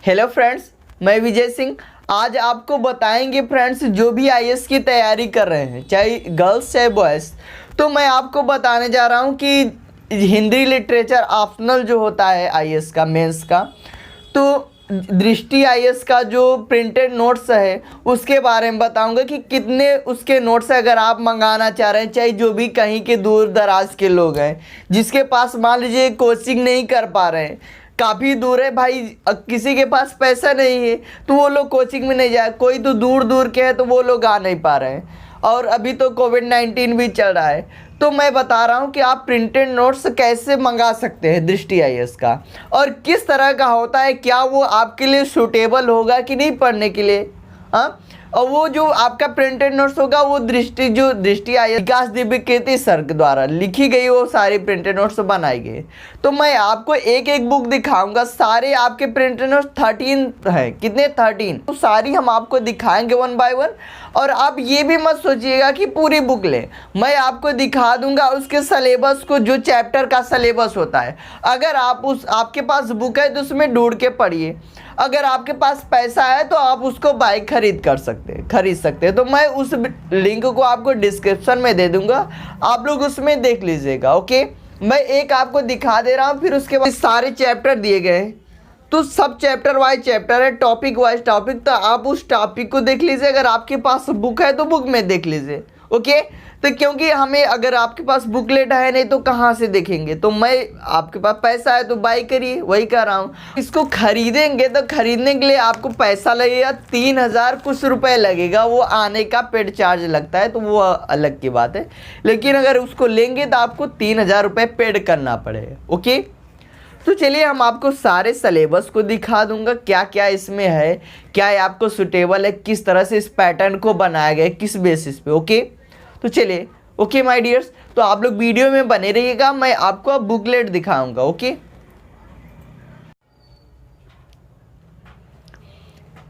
Hello friends, मैं विजय सिंह। आज आपको बताएंगे फ्रेंड्स, जो भी आईएएस की तैयारी कर रहे हैं, चाहे गर्ल्स चाहे बॉयज़, तो मैं आपको बताने जा रहा हूं कि हिंदी लिटरेचर ऑप्शनल जो होता है आईएएस का, मेंस का, तो दृष्टि आईएएस का जो प्रिंटेड नोट्स है उसके बारे में बताऊंगा कि कितने उसके नोट्स अगर आप मंगाना चाह रहे हैं, चाहे जो भी कहीं के दूर दराज के लोग हैं जिसके पास मान लीजिए कोचिंग नहीं कर पा रहे हैं, काफ़ी दूर है भाई, किसी के पास पैसा नहीं है तो वो लोग कोचिंग में नहीं जाए, कोई तो दूर दूर के हैं तो वो लोग आ नहीं पा रहे हैं, और अभी तो कोविड-19 भी चल रहा है। तो मैं बता रहा हूँ कि आप प्रिंटेड नोट्स कैसे मंगा सकते हैं दृष्टि आईएएस का, और किस तरह का होता है, क्या वो आपके लिए सूटेबल होगा कि नहीं पढ़ने के लिए। हाँ, और वो जो आपका प्रिंटेड नोट्स होगा वो दृष्टि आईएएस विकास दिव्यकीर्ति सर के द्वारा लिखी गई वो सारी प्रिंटेड नोट्स बनाई गई। तो मैं आपको एक एक बुक दिखाऊंगा, सारे आपके प्रिंटेड नोट्स 13 है, कितने 13, तो सारी हम आपको दिखाएंगे वन बाय वन। और आप ये भी मत सोचिएगा कि पूरी बुक लें, मैं आपको दिखा दूंगा उसके सिलेबस को, जो चैप्टर का सिलेबस होता है। अगर आपके पास बुक है तो उसमें ढूंढ के पढ़िए, अगर आपके पास पैसा है तो आप उसको बाइक खरीद सकते हैं। तो मैं उस लिंक को आपको डिस्क्रिप्शन में दे दूंगा, आप लोग उसमें देख लीजिएगा। ओके, मैं एक आपको दिखा दे रहा हूँ, फिर उसके बाद सारे चैप्टर दिए गए हैं, तो सब चैप्टर वाइज चैप्टर है, टॉपिक वाइज टॉपिक, तो आप उस टॉपिक को देख लीजिए। अगर आपके पास बुक है तो बुक में देख लीजिए। ओके, तो क्योंकि हमें, अगर आपके पास बुकलेट है नहीं तो कहाँ से देखेंगे, तो मैं, आपके पास पैसा है तो बाई करिए, वही कर रहा हूँ। इसको खरीदेंगे तो खरीदने के लिए आपको पैसा लगेगा, 3000 कुछ रुपए लगेगा, वो आने का पेड चार्ज लगता है, तो वो अलग की बात है। लेकिन अगर उसको लेंगे तो आपको 3000 रुपये पेड करना पड़ेगा। ओके, तो चलिए हम आपको सारे सिलेबस को दिखा दूंगा, क्या क्या इसमें है, क्या ये आपको सुटेबल है, किस तरह से इस पैटर्न को बनाया गया है, किस बेसिस पे। ओके, तो चलिए। ओके माय डियर्स, तो आप लोग वीडियो में बने रहिएगा, मैं आपको अब बुकलेट दिखाऊंगा। ओके,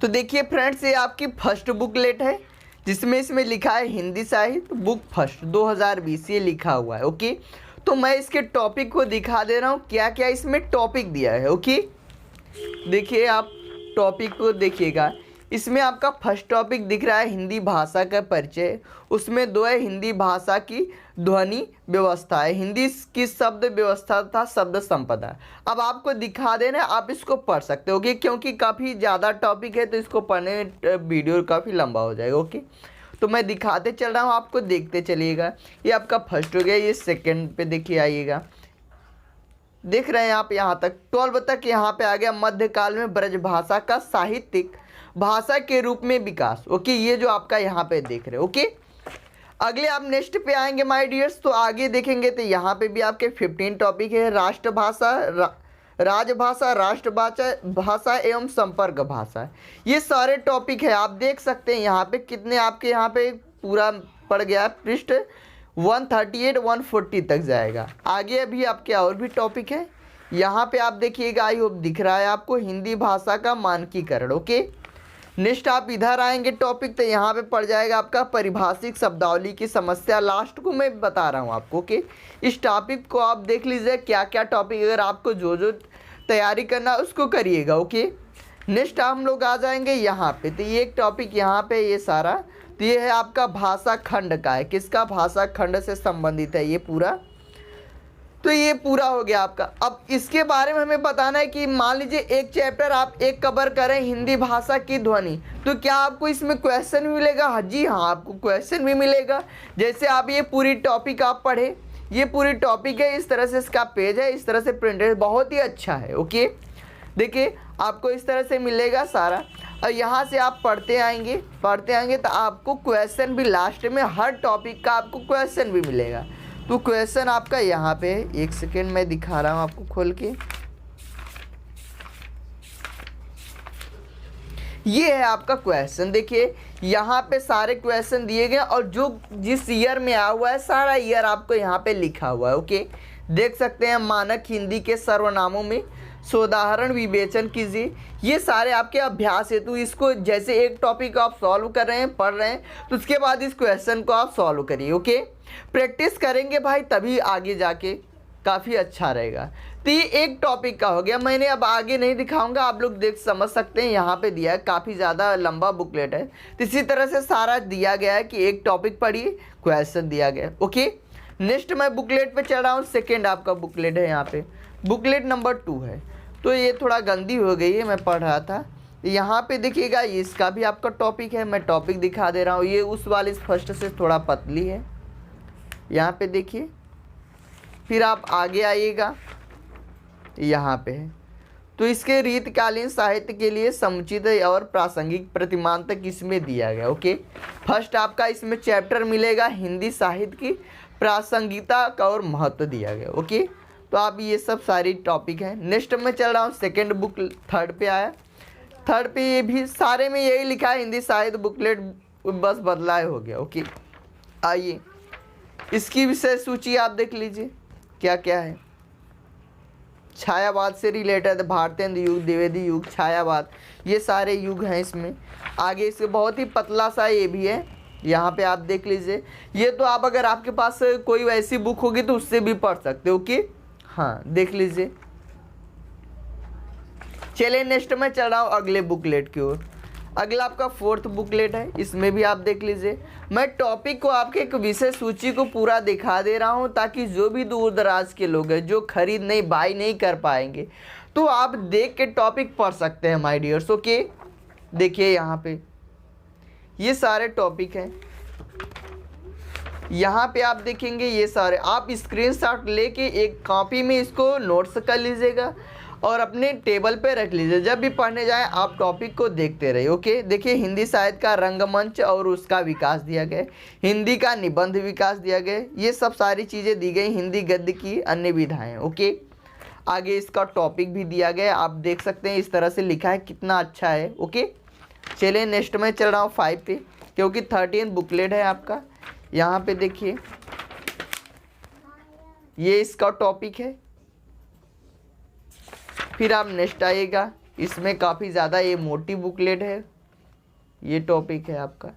तो देखिए फ्रेंड्स, ये आपकी फर्स्ट बुकलेट है, जिसमें इसमें लिखा है हिंदी साहित्य बुक फर्स्ट 2020, ये लिखा हुआ है। ओके, तो मैं इसके टॉपिक को दिखा दे रहा हूँ, क्या क्या इसमें टॉपिक दिया है। ओके, देखिए आप टॉपिक को देखिएगा, इसमें आपका फर्स्ट टॉपिक दिख रहा है हिंदी भाषा का परिचय, उसमें 2 है हिंदी भाषा की ध्वनि व्यवस्था है, हिंदी की शब्द व्यवस्था तथा शब्द संपदा। अब आपको दिखा देना, आप इसको पढ़ सकते हो, क्योंकि काफ़ी ज़्यादा टॉपिक है तो इसको पढ़ने में वीडियो काफ़ी लंबा हो जाएगा। ओके, तो मैं दिखाते चल रहा हूँ, आपको देखते चलिएगा। ये आपका फर्स्ट हो गया, ये सेकंड पे देखिए आइएगा, देख रहे हैं आप यहाँ तक 12 तक यहाँ पे आ गया। मध्यकाल में ब्रज भाषा का साहित्यिक भाषा के रूप में विकास। ओके, ये जो आपका यहाँ पे देख रहे हैं। ओके, अगले आप नेक्स्ट पे आएंगे माय डियर्स, तो आगे देखेंगे तो यहाँ पे भी आपके 15 टॉपिक है। राष्ट्रभाषा, राजभाषा, भाषा एवं संपर्क भाषा, ये सारे टॉपिक है। आप देख सकते हैं यहाँ पे कितने आपके यहाँ पे पूरा पड़ गया, पृष्ठ 138 140 तक जाएगा। आगे अभी आपके और भी टॉपिक है, यहाँ पे आप देखिएगा, आई होप दिख रहा है आपको, हिंदी भाषा का मानकीकरण। ओके, नेक्स्ट आप इधर आएंगे टॉपिक, तो यहाँ पे पड़ जाएगा आपका परिभाषिक शब्दावली की समस्या, लास्ट को मैं बता रहा हूँ आपको। ओके, इस टॉपिक को आप देख लीजिए, क्या क्या टॉपिक, अगर आपको जो जो तैयारी करना उसको करिएगा। ओके, नेक्स्ट हम लोग आ जाएंगे यहाँ पे, तो ये एक टॉपिक यहाँ पे, ये सारा, तो ये है आपका भाषा खंड का है, किसका, भाषा खंड से संबंधित है ये पूरा। तो ये पूरा हो गया आपका। अब इसके बारे में हमें बताना है कि मान लीजिए एक चैप्टर आप एक कवर करें, हिंदी भाषा की ध्वनि, तो क्या आपको इसमें क्वेश्चन भी मिलेगा? जी हाँ, आपको क्वेश्चन भी मिलेगा। जैसे आप ये पूरी टॉपिक आप पढ़े, ये पूरी टॉपिक है, इस तरह से इसका पेज है, इस तरह से प्रिंटेड, बहुत ही अच्छा है। ओके, देखिए आपको इस तरह से मिलेगा सारा, और यहाँ से आप पढ़ते आएंगे तो आपको क्वेश्चन भी लास्ट में, हर टॉपिक का आपको क्वेश्चन भी मिलेगा। तो क्वेश्चन आपका यहाँ पे, एक सेकेंड मैं दिखा रहा हूँ आपको खोल के, ये है आपका क्वेश्चन। देखिए यहाँ पे सारे क्वेश्चन दिए गए, और जो जिस ईयर में आया हुआ है सारा ईयर आपको यहाँ पे लिखा हुआ है। ओके, देख सकते हैं, मानक हिंदी के सर्वनामों में सोदाहरण विवेचन कीजिए, ये सारे आपके अभ्यास है। तो इसको जैसे एक टॉपिक आप सॉल्व कर रहे हैं, पढ़ रहे हैं, तो उसके बाद इस क्वेश्चन को आप सॉल्व करिए। ओके, प्रैक्टिस करेंगे भाई, तभी आगे जाके काफ़ी अच्छा रहेगा। तो ये एक टॉपिक का हो गया। मैंने अब आगे नहीं दिखाऊंगा, आप लोग देख समझ सकते हैं, यहाँ पे दिया है, काफ़ी ज़्यादा लंबा बुकलेट है। तो इसी तरह से सारा दिया गया है कि एक टॉपिक पढ़िए, क्वेश्चन दिया गया है। ओके, नेक्स्ट मैं बुकलेट पे चल रहा हूँ। सेकेंड आपका बुकलेट है, यहाँ पे बुकलेट नंबर 2 है। तो ये थोड़ा गंदी हो गई है, मैं पढ़ रहा था। यहाँ पे देखिएगा, इसका भी आपका टॉपिक है, मैं टॉपिक दिखा दे रहा हूँ। ये उस वाले फर्स्ट से थोड़ा पतली है, यहाँ पे देखिए। फिर आप आगे आइएगा, यहाँ पे है। तो इसके रीतकालीन साहित्य के लिए समुचित और प्रासंगिक प्रतिमानतक इसमें दिया गया। ओके, फर्स्ट आपका इसमें चैप्टर मिलेगा हिंदी साहित्य की प्रासंगिकता का और महत्व दिया गया। ओके, तो आप ये सब सारी टॉपिक है। नेक्स्ट में चल रहा हूँ, सेकेंड बुक थर्ड पे आया। थर्ड पे ये भी सारे में यही लिखा है, हिंदी साहित्य बुकलेट बस बदलाव हो गया। ओके, आइए इसकी विषय सूची आप देख लीजिए क्या क्या है। छायावाद से रिलेटेड, भारतेंद्र युग, द्विवेदी युग, छायावाद, ये सारे युग हैं इसमें। आगे इससे बहुत ही पतला सा ये भी है, यहाँ पे आप देख लीजिए। ये तो आप अगर आपके पास कोई वैसी बुक होगी तो उससे भी पढ़ सकते हो। ओके, हाँ देख लीजिए। चलिए नेक्स्ट में चल रहा हूँ अगले बुकलेट की ओर। अगला आपका फोर्थ बुकलेट है, इसमें भी आप देख लीजिए। मैं टॉपिक को आपके एक विषय सूची को पूरा दिखा दे रहा हूँ, ताकि जो भी दूर दराज के लोग हैं जो खरीद नहीं बाई नहीं कर पाएंगे तो आप देख के टॉपिक पढ़ सकते हैं माय डियर्स। ओके, देखिए यहाँ पे ये सारे टॉपिक हैं। यहाँ पे आप देखेंगे ये सारे, आप स्क्रीनशॉट लेके एक कॉपी में इसको नोट्स कर लीजिएगा और अपने टेबल पे रख लीजिए। जब भी पढ़ने जाएं आप टॉपिक को देखते रहिए। ओके, देखिए हिंदी साहित्य का रंगमंच और उसका विकास दिया गया, हिंदी का निबंध विकास दिया गया, ये सब सारी चीज़ें दी गई, हिंदी गद्य की अन्य विधाएं। ओके, आगे इसका टॉपिक भी दिया गया, आप देख सकते हैं इस तरह से लिखा है, कितना अच्छा है। ओके, चलिए नेक्स्ट में चल रहा हूँ 5 पे, क्योंकि 13 बुकलेट है आपका। यहाँ पे देखिए ये इसका टॉपिक है। फिर आप नेक्स्ट आइएगा, इसमें काफ़ी ज़्यादा ये मोटी बुकलेट है, ये टॉपिक है आपका।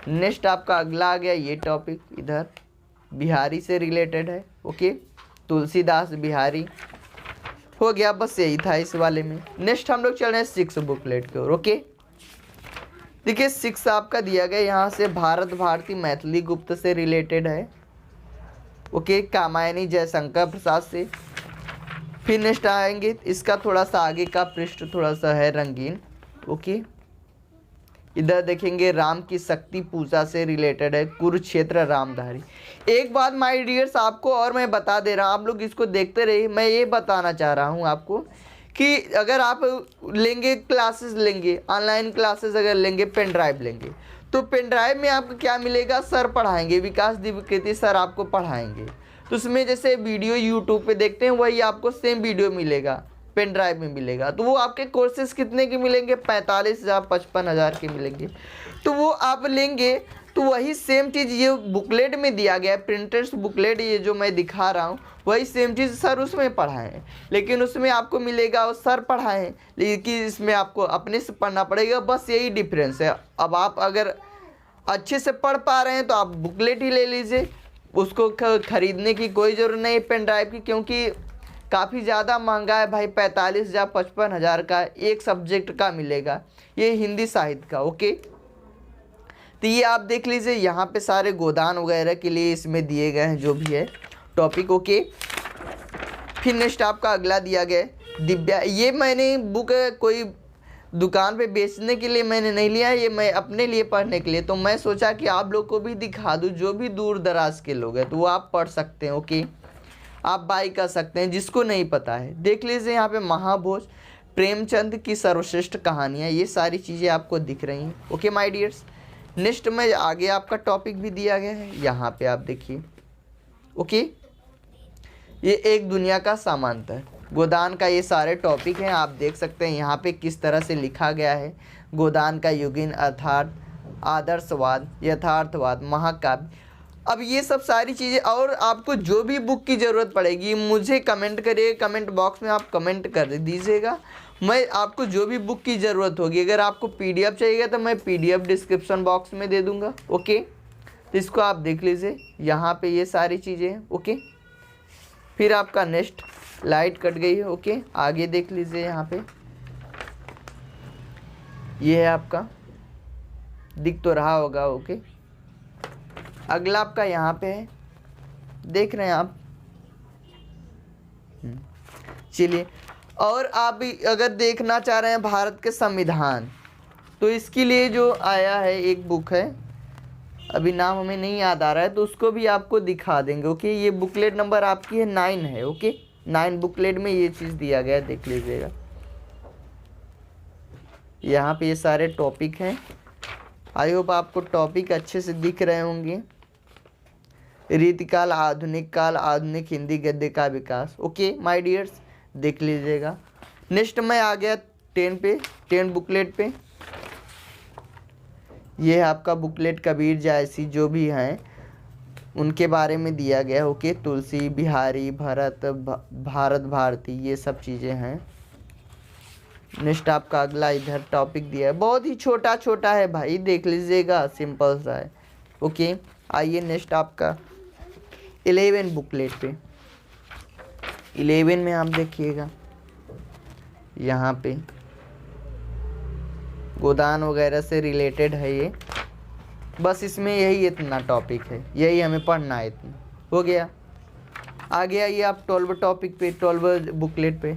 नेक्स्ट आपका अगला आ गया, ये टॉपिक इधर बिहारी से रिलेटेड है। ओके, तुलसीदास बिहारी हो गया, बस यही था इस वाले में। नेक्स्ट हम लोग चल रहे हैं 6 बुकलेट की ओर। ओके, देखिए 6 आपका दिया गया, यहाँ से भारत भारती मैथिली गुप्त से रिलेटेड है। ओके, कामायनी जयशंकर प्रसाद से। फिर नेक्स्ट आएंगे, इसका थोड़ा सा आगे का पृष्ठ थोड़ा सा है रंगीन। ओके, इधर देखेंगे राम की शक्ति पूजा से रिलेटेड है, कुरुक्षेत्र रामधारी। एक बात माय डियर्स आपको और मैं बता दे रहा हूँ, आप लोग इसको देखते रहिए। मैं ये बताना चाह रहा हूँ आपको कि अगर आप लेंगे क्लासेस लेंगे, ऑनलाइन क्लासेस अगर लेंगे, पेन ड्राइव लेंगे, तो पेन ड्राइव में आपको क्या मिलेगा, सर पढ़ाएंगे, विकास द्विवेदी सर आपको पढ़ाएंगे। तो उसमें जैसे वीडियो यूट्यूब पे देखते हैं वही आपको सेम वीडियो मिलेगा, पेन ड्राइव में मिलेगा। तो वो आपके कोर्सेज कितने के मिलेंगे, 45,000 55,000 के मिलेंगे। तो वो आप लेंगे तो वही सेम चीज़ ये बुकलेट में दिया गया है, प्रिंटर्स बुकलेट ये जो मैं दिखा रहा हूँ, वही सेम चीज़ सर उसमें पढ़ाएं, लेकिन उसमें आपको मिलेगा वो सर पढ़ाएं, लेकिन इसमें आपको अपने से पढ़ना पड़ेगा। बस यही डिफरेंस है। अब आप अगर अच्छे से पढ़ पा रहे हैं तो आप बुकलेट ही ले लीजिए, उसको खरीदने की कोई ज़रूरत नहीं है पेन ड्राइव की, क्योंकि काफ़ी ज़्यादा महंगा है भाई, 45,000 55,000 का एक सब्जेक्ट का मिलेगा, ये हिंदी साहित्य का। ओके, तो ये आप देख लीजिए, यहाँ पे सारे गोदान वगैरह के लिए इसमें दिए गए हैं जो भी है टॉपिक। ओके, फिर नेक्स्ट आपका अगला दिया गया है दिव्या। ये मैंने बुक कोई दुकान पे बेचने के लिए मैंने नहीं लिया, ये मैं अपने लिए पढ़ने के लिए, तो मैं सोचा कि आप लोग को भी दिखा दूँ, जो भी दूर दराज के लोग हैं तो वो आप पढ़ सकते हैं। ओके, आप बाई कर सकते हैं जिसको नहीं पता है। देख लीजिए यहाँ पे महाभोज, प्रेमचंद की सर्वश्रेष्ठ कहानियाँ, ये सारी चीज़ें आपको दिख रही हैं। ओके माय डियर्स, नेक्स्ट में आगे आपका टॉपिक भी दिया गया है, यहाँ पे आप देखिए। ओके, ये एक दुनिया का समांतर गोदान का ये सारे टॉपिक हैं, आप देख सकते हैं यहाँ पे किस तरह से लिखा गया है। गोदान का युगिन, अर्थात आदर्शवाद, यथार्थवाद, महाकाव्य। अब ये सब सारी चीज़ें, और आपको जो भी बुक की ज़रूरत पड़ेगी मुझे कमेंट करिए, कमेंट बॉक्स में आप कमेंट कर दीजिएगा, मैं आपको जो भी बुक की ज़रूरत होगी। अगर आपको PDF चाहिए तो मैं PDF डिस्क्रिप्शन बॉक्स में दे दूँगा। ओके, तो इसको आप देख लीजिए, यहाँ पे ये सारी चीज़ें हैं। ओके, फिर आपका नेक्स्ट लाइट कट गई है। ओके, आगे देख लीजिए यहाँ पे, ये है आपका, दिख तो रहा होगा। ओके, अगला आपका यहाँ पे है, देख रहे हैं आप। चलिए, और आप भी अगर देखना चाह रहे हैं भारत के संविधान, तो इसके लिए जो आया है एक बुक है, अभी नाम हमें नहीं याद आ रहा है, तो उसको भी आपको दिखा देंगे। ओके, ये बुकलेट नंबर आपकी है 9 है। ओके, 9 बुकलेट में ये चीज़ दिया गया है, देख लीजिएगा। यहाँ पे ये सारे टॉपिक हैं। आई होप आपको टॉपिक अच्छे से दिख रहे होंगे। रीतिकाल, आधुनिक काल, आधुनिक हिंदी गद्य का विकास। ओके माय डियर्स, देख लीजिएगा। नेक्स्ट मैं आ गया 10 पे, 10 बुकलेट पे। ये है आपका बुकलेट, कबीर जायसी जो भी हैं उनके बारे में दिया गया है। ओके, तुलसी, बिहारी, भारत भारती, ये सब चीज़ें हैं। नेक्स्ट आपका अगला इधर टॉपिक दिया है, बहुत ही छोटा छोटा है भाई, देख लीजिएगा, सिंपल सा है। ओके, आइए नेक्स्ट आपका 11 बुकलेट पे। 11 में आप देखिएगा, यहाँ पे गोदान वगैरह से रिलेटेड है ये। बस इसमें यही इतना टॉपिक है, यही हमें पढ़ना है, इतना हो गया। आगे आइए आप 12 टॉपिक पे, 12 बुकलेट पे।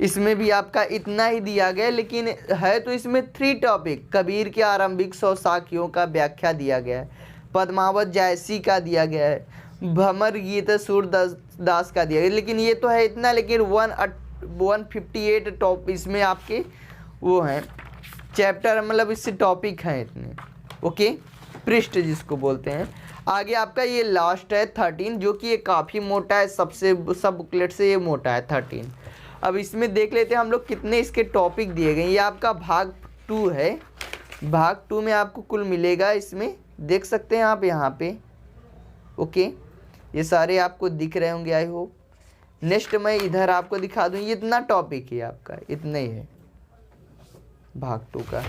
इसमें भी आपका इतना ही दिया गया, लेकिन है तो इसमें 3 टॉपिक। कबीर के आरंभिक 100 साखियों का व्याख्या दिया गया है, पद्मावत जायसी का दिया गया है, भमर गीत सूरदास का दिया गया। लेकिन ये तो है इतना, लेकिन 158 टॉप इसमें आपके वो हैं चैप्टर, मतलब इससे टॉपिक हैं इतने। ओके, पृष्ठ जिसको बोलते हैं। आगे आपका ये लास्ट है 13, जो कि ये काफ़ी मोटा है, सब बुकलेट से ये मोटा है 13। अब इसमें देख लेते हैं हम लोग कितने इसके टॉपिक दिए गए। ये आपका भाग 2 है। भाग 2 में आपको कुल मिलेगा, इसमें देख सकते हैं आप यहाँ पे। ओके, ये सारे आपको दिख रहे होंगे आई होप। नेक्स्ट मैं इधर आपको दिखा दूँ, ये इतना टॉपिक है आपका, इतना ही है भाग 2 का।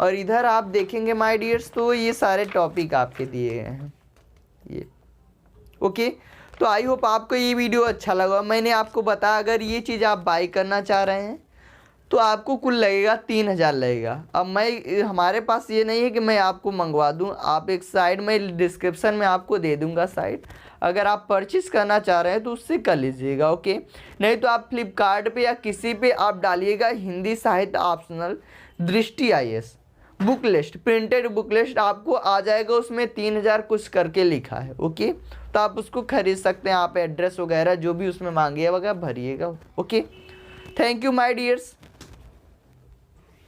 और इधर आप देखेंगे माय डियर्स, तो ये सारे टॉपिक आपके दिए गए हैं ये। ओके, तो आई होप आपको ये वीडियो अच्छा लगा। मैंने आपको बताया, अगर ये चीज़ आप बाई करना चाह रहे हैं तो आपको कुल लगेगा 3000 लगेगा। अब हमारे पास ये नहीं है कि मैं आपको मंगवा दूं, आप एक साइड में डिस्क्रिप्शन में आपको दे दूंगा साइट, अगर आप परचेस करना चाह रहे हैं तो उससे कर लीजिएगा। ओके, नहीं तो आप फ्लिपकार्ट पे या किसी पे आप डालिएगा हिंदी साहित्य ऑप्शनल दृष्टि IAS book list, printed book list आपको आ जाएगा, उसमें 3000 कुछ करके लिखा है। ओके, तो आप उसको खरीद सकते हैं। आप एड्रेस वगैरह जो भी उसमें मांगिए वगैरह भरिएगा। Okay, thank you my dears.